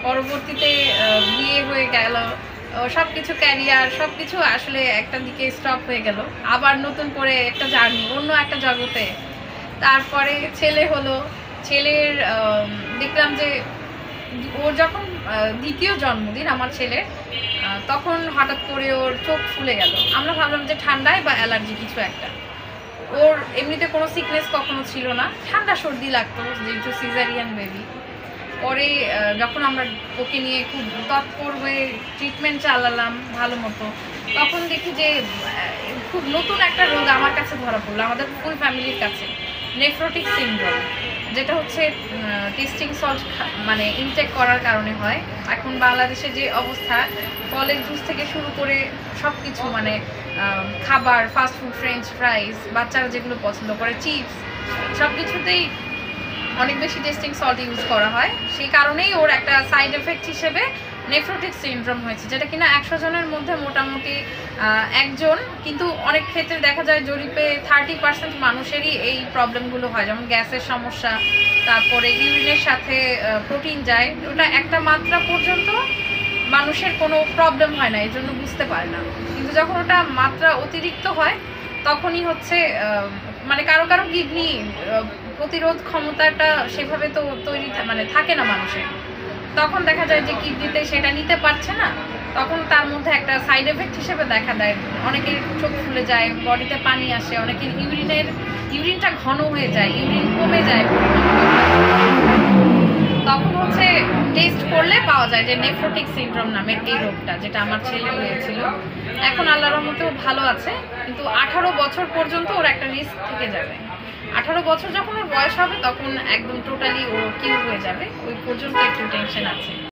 পরবর্তীতে বিয়ে হয়ে গেল, সবকিছু ক্যারিয়ার সবকিছু আসলে একটা দিকে স্টপ হয়ে গেল, আবার নতুন করে একটা জার্নি অন্য একটা জগতে। তারপরে ছেলে হলো, ছেলের দেখলাম যে ওর যখন দ্বিতীয় জন্মদিন আমার ছেলের, তখন হঠাৎ করে ওর চোখ ফুলে গেল। আমরা ভাবলাম যে ঠান্ডায় বা অ্যালার্জি কিছু একটা। ওর এমনিতে কোনো সিকনেস কখনো ছিল না, ঠান্ডা সর্দি লাগতো যেহেতু সিজারিয়ান বেবি। পরে যখন আমরা ওকে নিয়ে খুব তৎপর হয়ে ট্রিটমেন্ট চালালাম ভালো মতো, তখন দেখি যে খুব নতুন একটা রোগ আমার কাছে ধরা পড়লো, আমাদের ফুল ফ্যামিলির কাছে, নেফ্রোটিক সিনড্রোম, যেটা হচ্ছে টেস্টিং সল্ট মানে ইনটেক করার কারণে হয়। এখন বাংলাদেশে যে অবস্থা, ফলের জুস থেকে শুরু করে সব কিছু মানে খাবার, ফাস্টফুড, ফ্রেঞ্চ ফ্রাইজ, বাচ্চারা যেগুলো পছন্দ করে, চিপস, সব কিছুতেই অনেক বেশি টেস্টিং সল্ট ইউজ করা হয়। সেই কারণেই ওর একটা সাইড এফেক্ট হিসেবে নেফ্রোটিক সিনড্রোম হয়েছে, যেটা কিনা 100 জনের মধ্যে মোটামুটি একজন, কিন্তু অনেক ক্ষেত্রে দেখা যায় জরিপে 30% মানুষেরই এই প্রবলেমগুলো হয়, যেমন গ্যাসের সমস্যা, তারপরে ইউরিনের সাথে প্রোটিন যায়, ওটা একটা মাত্রা পর্যন্ত মানুষের কোনো প্রবলেম হয় না, এই জন্য বুঝতে পারে না। কিন্তু যখন ওটা মাত্রা অতিরিক্ত হয় তখনই হচ্ছে মানে কারো কারো কিডনি প্রতিরোধ ক্ষমতাটা সেভাবে তো তৈরি মানে থাকে না মানুষের, তখন দেখা যায় যে কিডনিতে সেটা নিতে পারছে না, তখন তার মধ্যে একটা সাইড এফেক্ট হিসেবে দেখা দেয়। অনেকের চোখ ফুলে যায়, বডিতে পানি আসে, অনেকের ইউরিনটা ঘন হয়ে যায়, ইউরিন কমে যায়, তখন হচ্ছে টেস্ট করলে পাওয়া যায় যে নেফ্রোটিক সিনড্রোম নামের এই রোগটা, যেটা আমার ছেলে হয়েছিল। এখন আল্লাহর রহমতেও ভালো আছে, কিন্তু 18 বছর পর্যন্ত ওর একটা রিস্ক থেকে যাবে। 18 বছর যখন ওর বয়স হবে তখন একদম টোটালি ও কিউর হয়ে যাবে, ওই পর্যন্ত একটু টেনশন আছে।